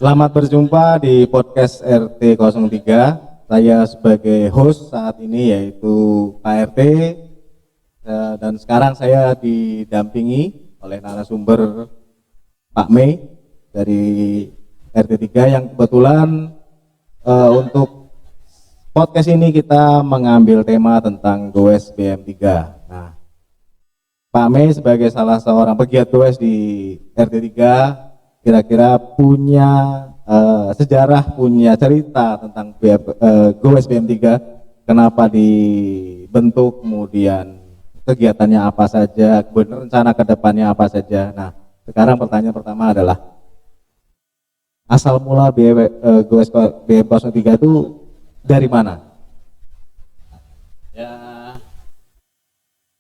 Selamat berjumpa di podcast RT03. Saya sebagai host saat ini yaitu Pak RT, dan sekarang saya didampingi oleh narasumber Pak Mei dari RT3 yang kebetulan untuk podcast ini kita mengambil tema tentang goes BM3. Nah, Pak Mei sebagai salah seorang pegiat goes di RT3 kira-kira punya sejarah, punya cerita tentang goes BM3, kenapa dibentuk, kemudian kegiatannya apa saja, kemudian rencana ke depannya apa saja. Nah, sekarang pertanyaan pertama adalah asal mula goes BM03 itu dari mana? Ya,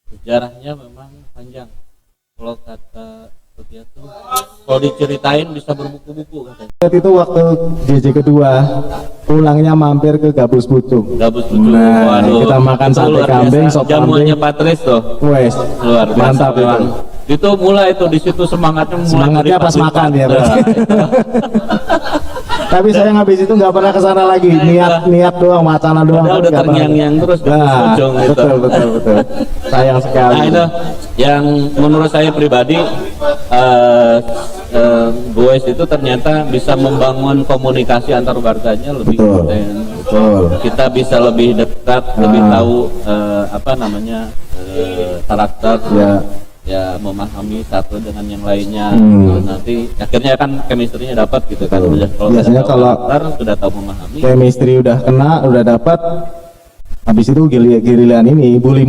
sejarahnya memang panjang. Kalau kata dia tuh, kalau diceritain bisa berbuku-buku katanya. Itu waktu JJ kedua, pulangnya mampir ke Gabus Pucung. Gabus Pucung. Nah, waduh, kita makan sate kambing, sop kambing. Jamuannya Patris tuh. Wes, Luar biasa, mantap memang. itu. Itu mulai itu di situ semangatnya Pas makan ya, berarti. Tapi saya habis itu nggak pernah kesana lagi, niat doang, wacana doang. Udah terngiang-ngiang terus nah, Pucung itu. betul. Sayang sekali. Nah, itu yang menurut saya pribadi, goes itu ternyata bisa membangun komunikasi antar warganya lebih intens. Betul. Kita bisa lebih dekat, lebih tahu karakter, ya memahami satu dengan yang lainnya. Nanti akhirnya kan chemistry-nya dapat gitu kan. Biasanya kalau sudah tahu memahami, chemistry udah kena, udah dapat, habis itu giliran ini bully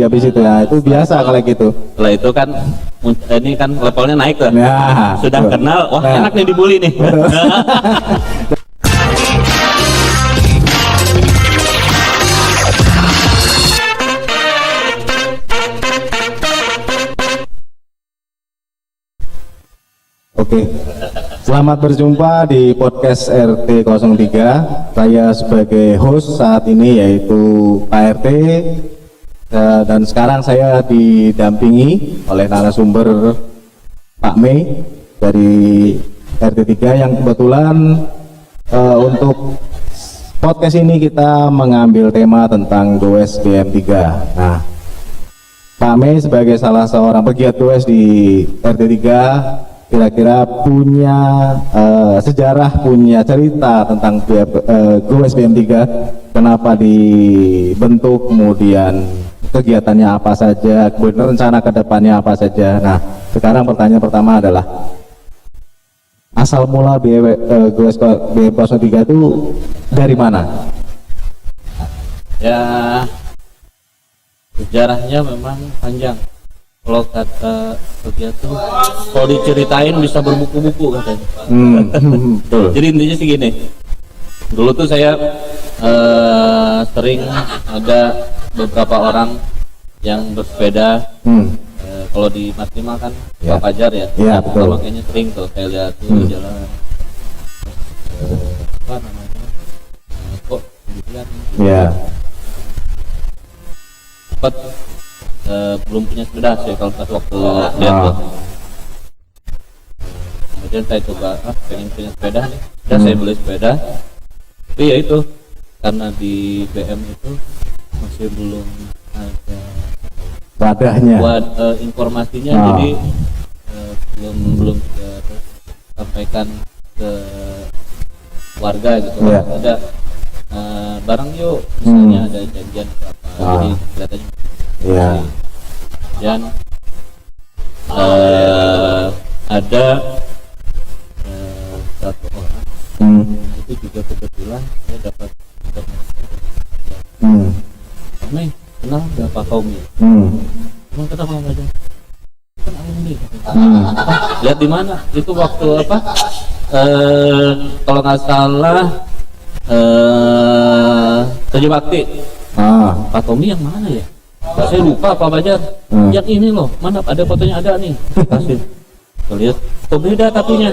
habis itu ya, itu biasa kalau gitu. setelah itu kan ini kan levelnya naik tuh. Nah, sudah betul. kenal, wah Nah. enak nih dibully nih. Oke, selamat berjumpa di podcast RT03. Saya sebagai host saat ini yaitu Pak RT, dan sekarang saya didampingi oleh narasumber Pak Mei dari RT3 yang kebetulan untuk podcast ini kita mengambil tema tentang goes BM3. Nah, Pak Mei sebagai salah seorang pegiat goes di RT3 kira-kira punya sejarah, punya cerita tentang goes BM3, kenapa dibentuk, kemudian kegiatannya apa saja, kemudian rencana ke depannya apa saja. Nah, sekarang pertanyaan pertama adalah asal mula goes BM03 itu dari mana? Ya, sejarahnya memang panjang. Kalau kata dia tuh, kalau diceritain bisa berbuku-buku katanya. Betul. Jadi intinya sih gini, dulu tuh saya sering ada beberapa orang yang bersepeda. Kalau di Martima kan Pak Fajar ya, betul. makanya sering tuh saya lihat tuh jalan apa namanya, kok dilihat sempat belum punya sepeda sih kalau pas waktu lihat tuh. Kemudian saya coba pengen punya sepeda nih, dan saya beli sepeda. Tapi ya itu karena di BM itu masih belum ada wadahnya, informasinya, jadi belum sampaikan ke warga gitu. Ada barang yuk, misalnya ada janjian apa, jadi kelihatannya. Dan ada satu orang itu juga kebetulan saya dapat informasi. Mei, kenal nggak Pak Kaumi? Emang kenapa aja? Kan alumni. Lihat di mana? Itu waktu apa? Kalau nggak salah Kerja Bakti. Pak Tommy yang mana ya? Saya lupa Pak Bajar. Yang ini loh, mana ada fotonya, ada nih. Kasih. Tuh lihat, kok beda tapinya.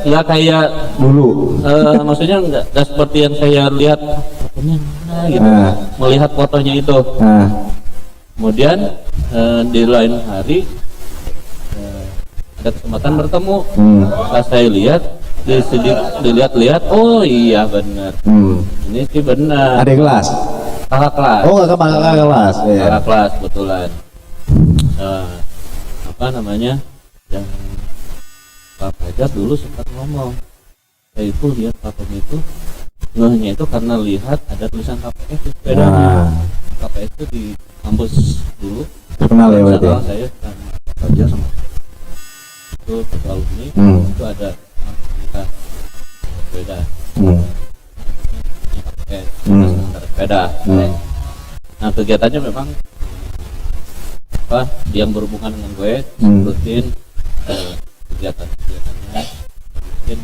Nggak kayak dulu. Maksudnya nggak seperti yang saya lihat fotonya mana gitu. Melihat fotonya itu. Kemudian di lain hari ada kesempatan bertemu. Pas saya lihat dilihat-lihat, oh iya benar. Ini sih benar. Ada kelas? Kakak kelas. Oh, kakak kelas. Iya. Kakak kelas kebetulan. Apa namanya? Yang Pak Fajar dulu sempat ngomong, saya itu lihat Pak Tommy itu ngehnya itu karena lihat ada tulisan KPS di sepedanya. KPS itu di kampus dulu. Terkenal ya berarti. Saya kan kerja sama itu alumni itu ada komunitas sepeda. KPS sepeda. Nah kegiatannya memang apa yang berhubungan dengan gue rutin kegiatannya mungkin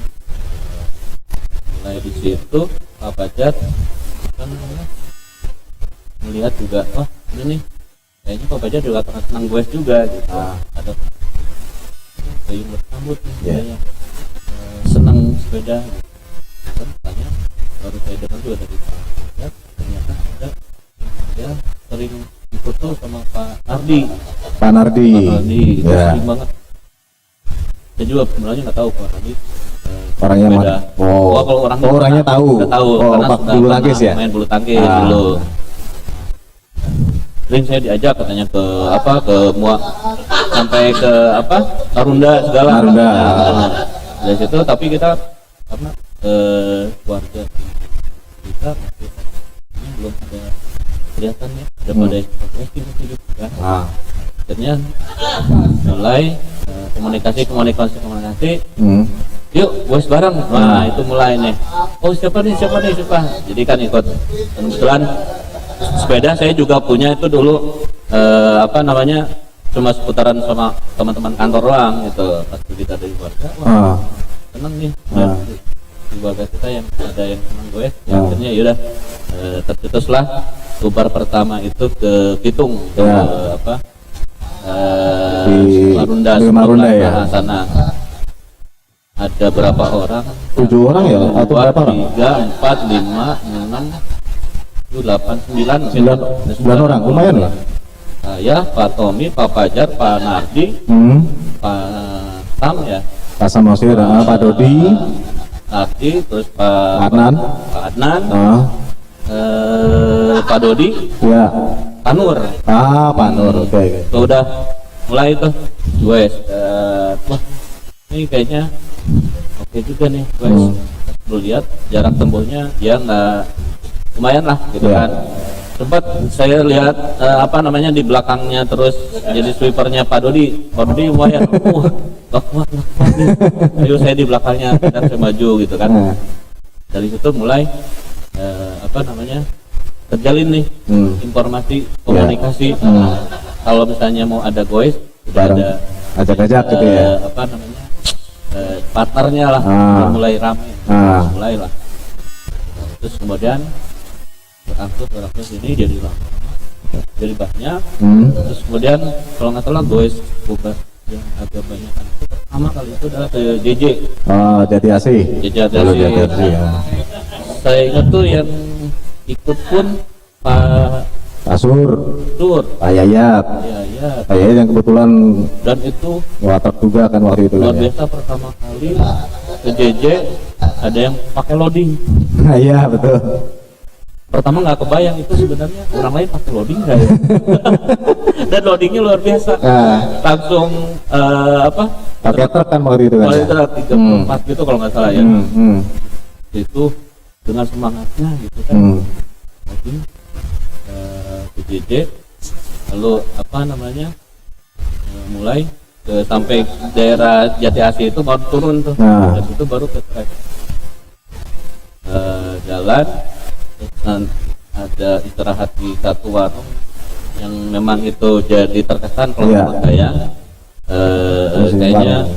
mulai di situ Pak Fajar kan melihat juga ini nih kayaknya Pak Fajar juga pernah senang gue juga gitu. Ada payung bersambut nih kayaknya senang sepeda gitu. Kan tanya baru saya dengar juga dari Pak Fajar ternyata ada dia sering ikut tuh sama Pak Nardi itu sering banget. Saya juga sebenarnya nggak tahu Pak Nardi orangnya beda. Kalau orangnya tahu. Udah tahu karena sudah bulu tangkis ya. Main bulu tangkis dulu. Sering saya diajak katanya ke sampai ke Marunda segala. Dari situ tapi kita karena keluarga kita ini belum ada kelihatannya udah pada ekspresi gitu kan. Akhirnya mulai komunikasi yuk bos bareng. Nah itu mulai nih, oh siapa nih jadi kan ikut. Dan kebetulan sepeda saya juga punya itu dulu cuma seputaran sama teman-teman kantor doang gitu. Pas kita dari keluarga seneng nih di keluarga kita yang ada yang seneng gue. Akhirnya yaudah tercetuslah bubar pertama itu ke Bitung ke Marunda ya sana. Ada berapa orang? 7 orang ya? Atau berapa orang? 3, 4, 5, 6, 7, 8, 9 orang, lumayan lah. Saya, Pak Tommy, Pak Fajar, Pak Nardi, Pak Sam ya. Pak Sam Osir, Pak Dodi, Nardi, terus Pak Adnan, Pak Dodi, ya. Pak Nur. Pak Nur, oke. Udah mulai tuh, gue wah ini kayaknya oke juga nih guys. Lu lihat jarak tempuhnya dia nggak lumayan lah gitu kan. Sempat saya lihat di belakangnya terus jadi sweepernya Pak Dodi lumayan. Gak kuat nih. Ayo saya di belakangnya dan saya maju gitu kan. Dari situ mulai terjalin nih informasi komunikasi. Kalau misalnya mau ada goes udah ada ajak-ajak gitu ya. Partnernya lah mulai rame. Mulai lah. Terus kemudian berangsur ini jadi lama, jadi banyak. Terus kemudian kalau nggak salah goes bubar yang agak banyak kan itu pertama kali itu adalah ke JJ. Jati Asih. Ya. Saya ingat tuh yang ikut pun Pak Sur, Pak Yayat. Pak Yayat yang kebetulan dan itu watak juga kan waktu itu luar biasa pertama kali ke JJ ada yang pakai loading. Iya betul. Pertama nggak kebayang itu sebenarnya orang lain pakai loading nggak ya? Dan loadingnya luar biasa. Langsung pakai truk kan waktu itu kan? Waktu itu 34 gitu kalau nggak salah ya. Itu dengan semangatnya gitu kan. Loading ke JJ, lalu mulai sampai daerah Jati Asih itu baru turun tuh. Dari situ baru ke trek jalan. Dan ada istirahat di satu warung yang memang itu jadi terkesan kalau menurut saya. Kayaknya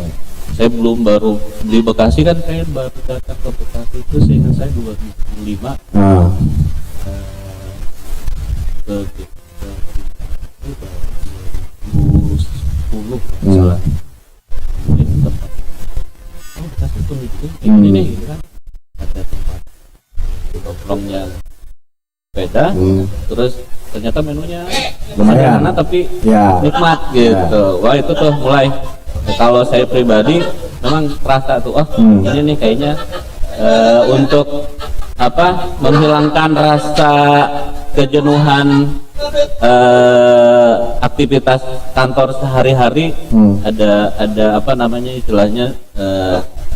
saya baru di Bekasi kan, saya baru datang ke Bekasi itu seingat saya 2005. Ke 2010 salah. Ini tempat. Bekasi tuh ini nih gitu kan. Ada tempat nongkrongnya sepeda, terus ternyata menunya sederhana tapi nikmat gitu. Wah itu tuh mulai kalau saya pribadi memang terasa tuh, oh ini nih kayaknya untuk menghilangkan rasa kejenuhan aktivitas kantor sehari-hari, ada istilahnya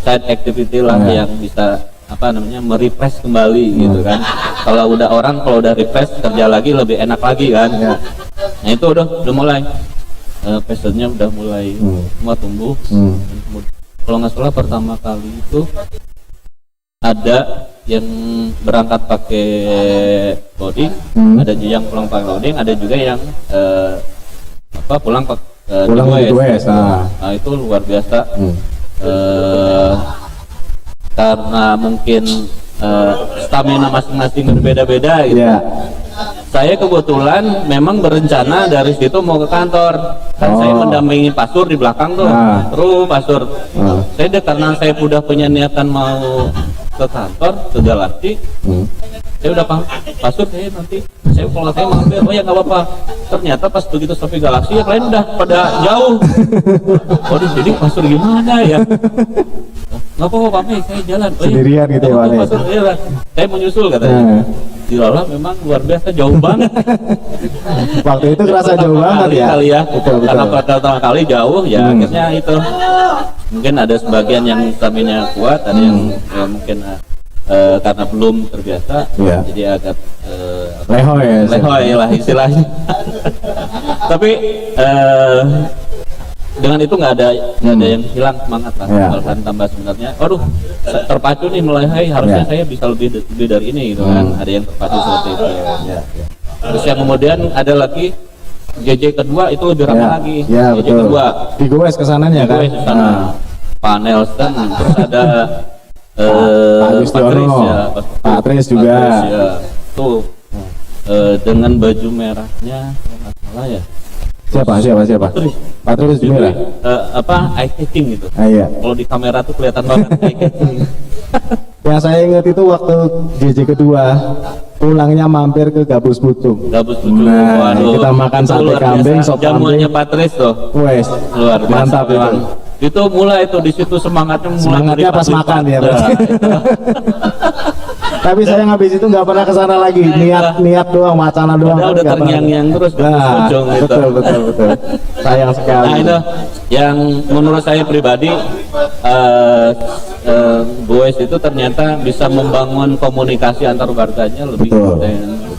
side activity lah yang bisa merefresh kembali gitu kan. Kalau udah refresh kerja lagi lebih enak lagi kan. Nah itu udah mulai passionnya udah mulai semua tumbuh. Kalau nggak salah pertama kali itu ada yang berangkat pakai loading, ada yang pulang pakai loading, ada juga yang pulang GWS. Nah itu luar biasa. Karena mungkin stamina masing-masing berbeda-beda gitu. Saya kebetulan memang berencana dari situ mau ke kantor. Kan saya mendampingi pasur di belakang tuh. Terus pasur. Karena saya udah punya niatan mau ke kantor, ke Galaxy. Saya udah paham, pasur saya nanti kalau saya mampir, oh ya nggak apa-apa. Ternyata pas begitu sampai Galaxy yang lain udah pada jauh. Waduh, jadi pasur gimana ya? Nggak apa-apa, saya jalan. Sendirian gitu ya, Pak. Pasur, saya menyusul katanya. Dilala memang luar biasa jauh banget. Waktu itu kerasa jauh banget ya. Kali ya. Betul. Karena pertama kali jauh ya akhirnya itu. Mungkin ada sebagian yang stamina kuat, ada yang mungkin karena belum terbiasa, jadi agak lehoy lah istilahnya. Tapi dengan itu nggak ada yang hilang semangat lah. Malahan tambah sebenarnya, aduh terpacu nih mulai harusnya saya bisa lebih dari ini gitu kan. Ada yang terpacu seperti itu. Terus yang kemudian ada lagi JJ kedua itu lebih ramai lagi. JJ kedua di GWS kesananya kan. Panel stand, terus ada Pak Tris juga. Tuh dengan baju merahnya nggak salah ya. Siapa? Pak Tris juga. Eye catching gitu. Iya. Kalau di kamera tuh kelihatan banget eye catching. Yang saya ingat itu waktu JJ kedua pulangnya mampir ke Gabus Pucung. Nah, kita makan sate kambing, sop kambing. Jamuannya Pak Tris tuh. Wes, luar biasa mantap memang. Itu mulai tuh di situ semangatnya pas makan ya. Tapi saya habis itu nggak pernah kesana lagi, niat doang, wacana doang. Udah terngiang-ngiang terus betul. Sayang sekali. Nah itu yang menurut saya pribadi, GWS itu ternyata bisa membangun komunikasi antar warganya lebih intens.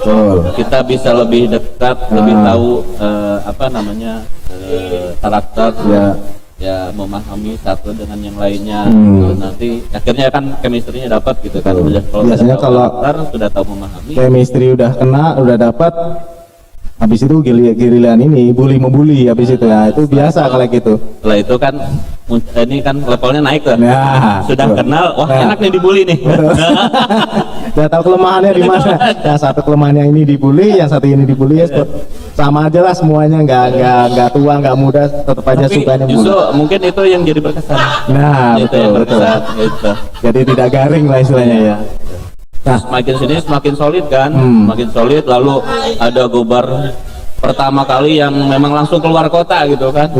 Kita bisa lebih dekat, lebih tahu karakter. Ya memahami satu dengan yang lainnya. Nanti akhirnya kan chemistry-nya dapat gitu kan. Biasanya kalau sudah tahu memahami, chemistry udah kena, udah dapat, habis itu giliran ini bully habis itu ya, itu biasa kalau gitu. Setelah itu kan ini kan levelnya naik tuh. Sudah kenal, wah enak nih dibully nih. Udah tahu kelemahannya di mana. Yang satu kelemahannya ini dibully, yang satu ini dibully, ya sama aja lah semuanya, nggak tua nggak muda, tetap aja sukanya bully. Justru mungkin itu yang jadi berkesan. Nah, itu yang berkesan gitu. Jadi tidak garing lah istilahnya ya. Nah, semakin sini semakin solid kan, semakin solid. Lalu ada Gobar pertama kali yang memang langsung keluar kota gitu kan,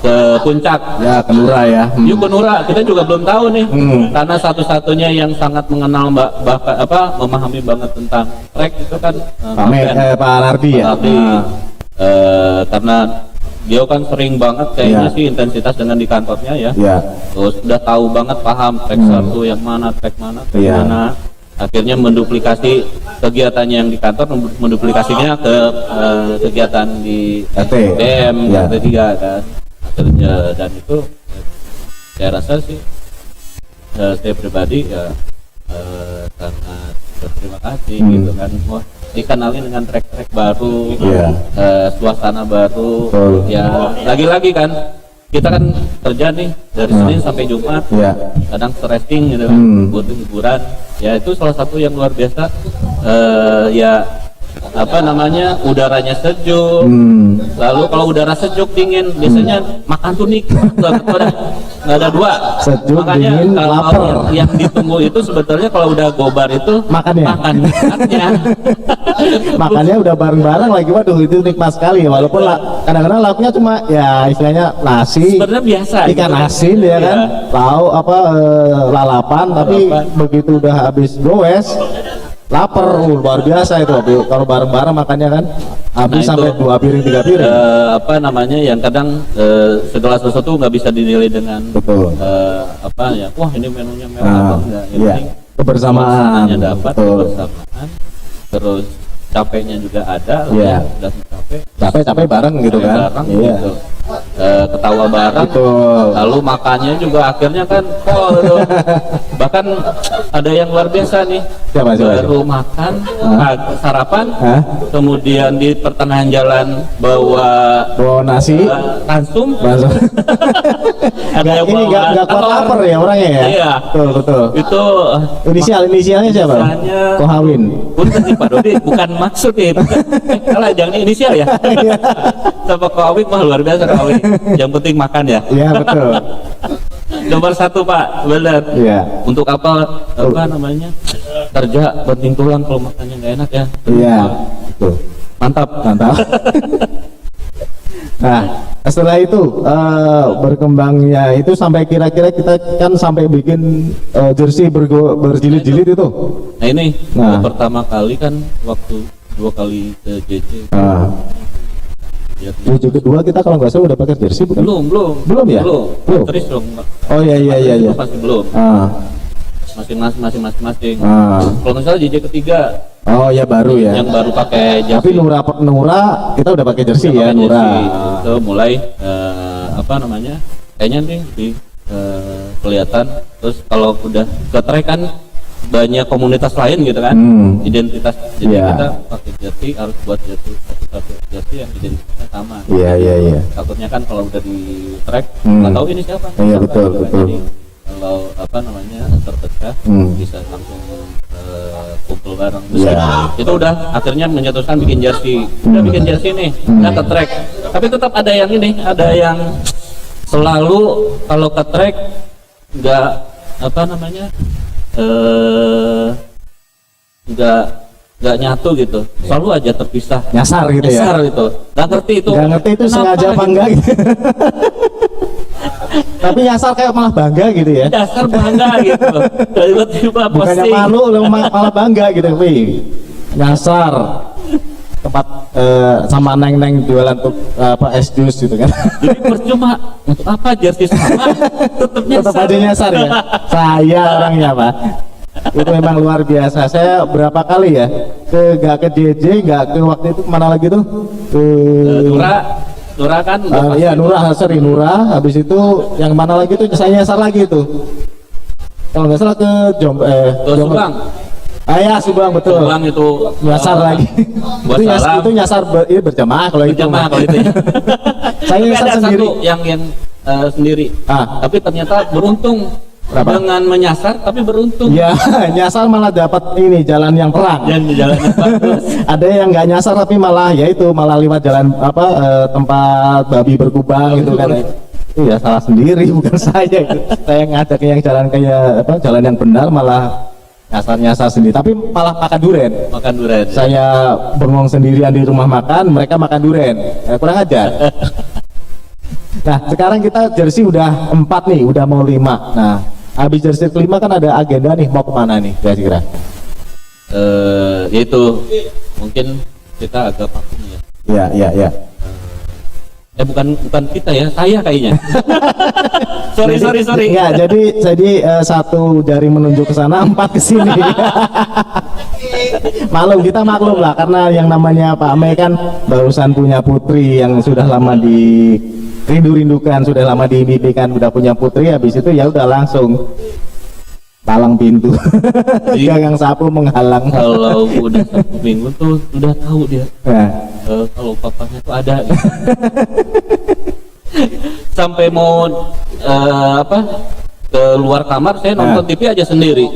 ke puncak, ke Nura ya. Yuk ke Nura, kita juga belum tahu nih, karena satu-satunya yang sangat mengenal memahami banget tentang trek itu kan Pak Nardi ya. Karena dia kan sering banget kayaknya sih intensitas dengan di kantornya ya. Terus udah tahu banget, paham trek satu yang mana, trek mana. Akhirnya menduplikasi kegiatannya yang di kantor, menduplikasinya ke kegiatan di BM RT3 kan. Akhirnya, dan itu saya rasa sih saya pribadi ya sangat berterima kasih gitu kan. Wah, dikenalin dengan trek-trek baru, suasana baru. Ya lagi-lagi kan kita kan kerja nih dari Senin sampai Jumat, kadang stressing gitu kan, butuh hiburan. Ya itu salah satu yang luar biasa. Udaranya sejuk. Lalu kalau udara sejuk dingin, biasanya makan tuh nikmat banget. nggak ada dua. Sejuk, Makanya dingin, kalau lapar. yang ditunggu itu sebetulnya kalau udah gobar itu Makannya. makannya. Makannya udah bareng-bareng lagi, waduh itu nikmat sekali ya. Walaupun kadang-kadang lauknya cuma ya istilahnya nasi, Sebenarnya biasa. ikan gitu. asin ya kan, Iya. lauk apa lalapan, tapi begitu udah habis goes lapar, luar biasa itu. Kalau bareng-bareng makannya kan habis Nah, sampai itu, 2 piring 3 piring. apa namanya yang kadang segala sesuatu nggak bisa dinilai dengan Betul. apa ya, wah ini menunya mewah Nah, atau enggak. Yang iya. penting Kebersamaan. suasananya dapat, Betul. kebersamaan, terus capeknya juga ada, Iya. udah capek Capek-capek bareng gitu kan. bareng Iya. gitu. Ketawa bareng, Betul. lalu makannya juga akhirnya kan tuh. Bahkan ada yang luar biasa nih, Siapa? baru makan sarapan, Hah? kemudian di pertengahan jalan bawa Bawa nasi. langsung Langsung. ada yang Ini bawa nggak kuat telur. lapar ya orangnya ya. Iya. Betul betul. Itu Inisialnya siapa? Inisialnya Kohawin. punten nih Pak Dodi, bukan maksud nih, bukan. Salah, jangan inisial ya. Sama Kawin mah luar biasa Kawin. Yang penting makan ya. Iya betul. Nomor 1 Pak, benar. Iya. Untuk apa namanya? Kerja banting tulang kalau makannya nggak enak ya. Iya. Betul. Mantap. Mantap. Nah, setelah itu berkembangnya itu sampai kira-kira kita kan sampai bikin jersey berjilid-jilid itu. Nah ini Nah. pertama kali kan waktu 2 kali ke JJ. Nah, Ya, jersey kedua kita kalau nggak salah udah pakai jersey bukan? Belum ya? Belum. Belum. Terus dong. Pak. Oh iya iya iya. iya. Itu masih belum. Masing-masing. Ah. Kalau misalnya JJ ketiga Oh ya baru ya. yang baru pakai Tapi jersey. Nura kita udah pakai jersey Udah ya pakai Nura. jersey. Itu mulai apa namanya? Kayaknya nih lebih kelihatan. Terus kalau udah ke track kan banyak komunitas lain gitu kan, identitas. Jadi Iya. kita pakai jersey harus buat satu jersey yang identitasnya sama. Iya iya iya. Takutnya kan kalau udah di track Hmm. nggak tahu ini siapa. Iya, siapa, betul, gitu kan. betul. Jadi kalau apa namanya terpecah bisa langsung kumpul bareng. Terus Iya. itu udah akhirnya menjatuhkan bikin jersey. Udah bikin jersey nih, udah ke track. Tapi tetap ada yang ini, ada yang selalu kalau ke track nggak apa namanya nggak nyatu gitu, selalu aja terpisah. Nyasar gitu ya. Nyasar gitu. Nggak ngerti itu. Nggak ngerti itu Kenapa sengaja apa gitu. enggak gitu. Tapi nyasar kayak malah bangga gitu ya. Dasar bangga gitu. Tiba-tiba Bukannya posting. malu lo malah bangga gitu. Wih, nyasar tempat sama neng-neng jualan tuh apa es jus gitu kan. Jadi percuma untuk apa jersey sama tetap Tetap aja nyasar ya. Saya orangnya Pak. Itu memang luar biasa. Saya berapa kali ya nggak ke JJ, nggak ke waktu itu kemana lagi tuh ke Nura kan iya Nura, sering Nura. Habis itu yang mana lagi tuh saya nyasar lagi tuh. Kalau nggak salah ke Subang. Ya Subang betul. Subang itu Nyasar lagi. Buat salam. Itu nyasar berjamaah kalau itu. Berjamaah kalau itu ya. Saya Tapi nyasar ada sendiri. satu yang sendiri. Tapi ternyata beruntung. Berapa? Dengan menyasar tapi beruntung. Ya, nyasar malah dapat ini jalan yang terang. Dan jalannya bagus. Ada yang nggak nyasar tapi malah ya itu malah lewat jalan apa tempat babi berkubang gitu kan. Itu ya salah sendiri bukan saya itu. Saya ngajak yang jalan kayak apa jalan yang benar malah nyasar sendiri tapi malah makan duren. Makan durian. Saya bengong sendirian di rumah makan, mereka makan duren. Kurang ajar. Nah, sekarang kita jersey udah 4 nih, udah mau 5. Nah, habis jersey kelima kan ada agenda nih mau kemana nih kira-kira? Yaitu mungkin kita agak vakum ya. Ya. Bukan kita ya, saya kayaknya. sorry. Ya, jadi satu jari menunjuk ke sana, 4 ke sini. Kita maklum lah karena yang namanya Pak Ame kan barusan punya putri yang sudah lama rindukan, sudah lama dimimpikan, udah punya putri, habis itu ya udah langsung palang pintu. Gagang sapu menghalang. Kalau udah 1 minggu tuh udah tahu dia. Nah. Kalau papanya tuh ada gitu. Sampai mau keluar kamar saya nonton TV aja sendiri.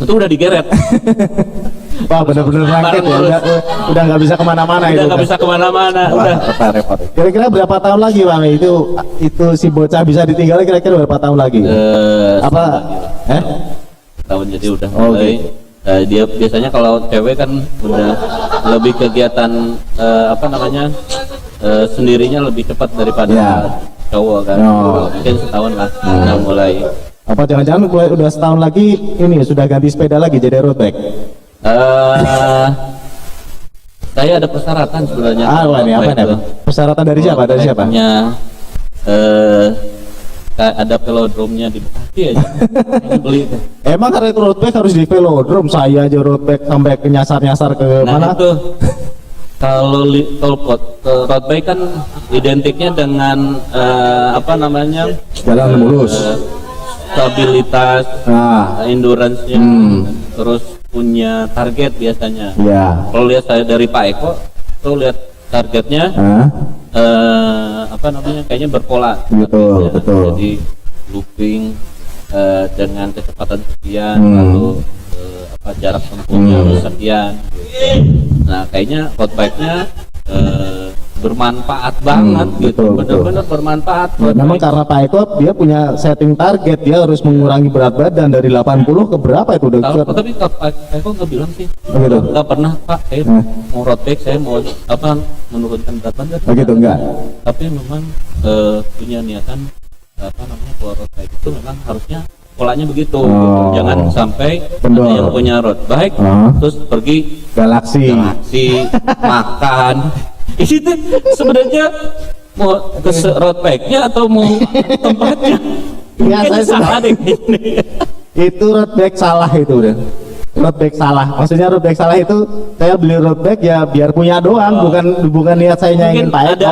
Itu udah digeret. Wah, bener-bener raket ya. Udah nggak bisa kemana-mana itu. Udah nggak bisa kemana-mana. Wah, Udah. repot. Kira-kira berapa tahun lagi, Pak Mei? Itu si bocah bisa ditinggal kira-kira berapa tahun lagi? Apa? Tahun jadi udah Oh, mulai. Dia biasanya kalau cewek kan udah lebih kegiatan sendirinya lebih cepat daripada cowok kan. Mungkin setahun lah udah mulai. Apa jangan-jangan udah setahun lagi ini sudah ganti sepeda lagi jadi road bike? Saya ada persyaratan sebenarnya. Ini apa nih? Persyaratan dari siapa? Dari siapa? Ada velodrome-nya di Bekasi aja. Beli. Emang karena itu road bike harus di velodrome? Saya aja road bike sampai ke nyasar-nyasar ke mana? Itu kalau road bike kan identiknya dengan jalan mulus, stabilitas, endurance-nya, terus punya target biasanya. Kalau lihat saya dari Pak Eko, tuh lihat targetnya, kayaknya berpola. Betul. Jadi looping dengan kecepatan sekian, lalu jarak tempuhnya sekian. Nah, kayaknya road bike-nya bermanfaat banget gitu, benar-benar bermanfaat. Memang karena Pak Eko dia punya setting target, dia harus mengurangi berat badan dari 80 ke berapa itu udah. Tapi Pak Eko nggak bilang sih, nggak pernah Pak, saya mau road bike, saya mau menurunkan berat badan. Begitu enggak? Tapi memang punya niatan kalau road bike itu memang harusnya polanya begitu. Jangan sampai yang punya road bike terus pergi galaksi makan. Itu sebenarnya mau ke road bike-nya atau mau tempatnya? Ya, saya salah deh. Itu road bike salah itu udah. Road bike salah. Maksudnya road bike salah itu saya beli road bike ya biar punya doang, bukan niat saya nyanyiin Pak Eko.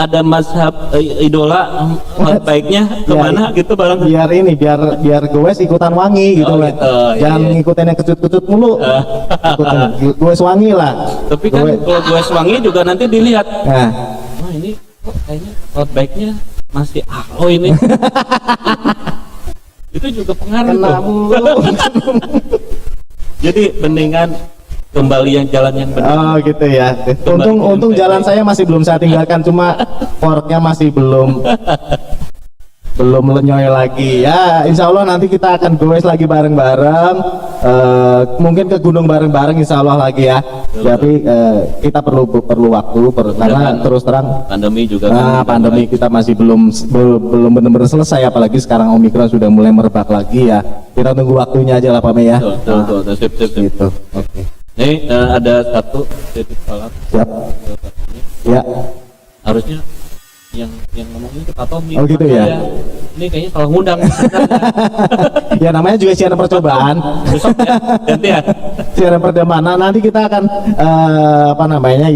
Ada mazhab idola road bike-nya kemana gitu barang. Biar gowes ikutan wangi gitu lah. Jangan ngikutin yang kecut-kecut mulu. Ikutin gowes wangi lah. Tapi kan kalau gowes wangi juga nanti dilihat. Wah, ini kok kayaknya road bike-nya masih ini. Itu juga pengaruh tuh. Jadi mendingan kembali yang jalan yang benar. Gitu ya. Untung jalan saya masih belum saya tinggalkan, cuma forknya masih belum lenyoy lagi ya. Insya Allah nanti kita akan goes lagi bareng-bareng, mungkin ke gunung bareng-bareng insya Allah lagi ya. Tapi kita perlu waktu karena terus terang pandemi juga pandemi kita masih belum benar-benar selesai, apalagi sekarang Omikron sudah mulai merebak lagi ya. Kita tunggu waktunya aja lah Pak Mei ya. Betul. Sip. Gitu. Oke. Ini ada satu titik salat. Siap. Ya. Harusnya yang ngomongin itu Pak Tommy. Oh gitu ya. Ini kayaknya salah ngundang. Ya namanya juga siaran percobaan. Besok ya, ganti ya. Siaran percobaan. Nanti kita akan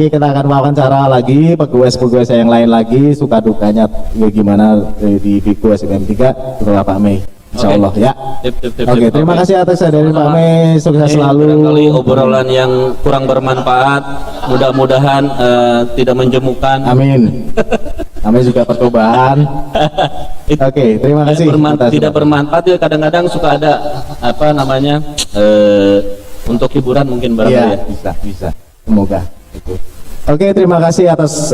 kita akan wawancara lagi pegawai yang lain lagi, suka dukanya gimana di Vigo SBM3 setelah Pak Mei. Insya Allah ya. Oke, terima kasih atas dari Pak Mei, sukses selalu. Barangkali obrolan yang kurang bermanfaat, mudah-mudahan tidak menjemukan. Amin. Namanya juga percobaan. Oke, terima kasih. Tidak bermanfaat ya, kadang-kadang suka ada untuk hiburan mungkin barangkali ya. Bisa. Semoga itu. Oke, terima kasih atas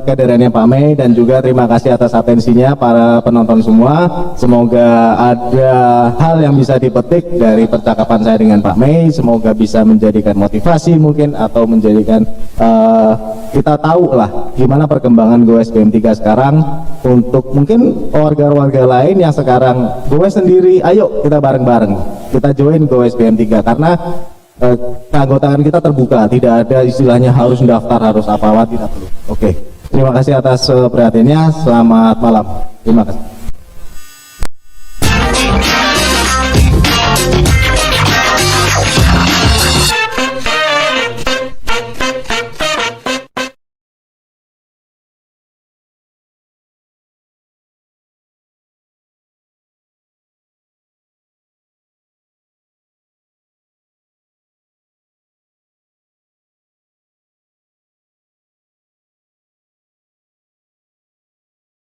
kehadirannya Pak Mei dan juga terima kasih atas atensinya para penonton semua. Semoga ada hal yang bisa dipetik dari percakapan saya dengan Pak Mei. Semoga bisa menjadikan motivasi mungkin atau menjadikan kita tahu lah gimana perkembangan Goes BM3 sekarang untuk mungkin warga-warga lain yang sekarang Goes sendiri. Ayo kita bareng-bareng kita join Goes BM3 karena keanggotaan kita terbuka, tidak ada istilahnya harus daftar, harus apa-apa, tidak perlu. Oke, terima kasih atas perhatiannya, selamat malam, terima kasih.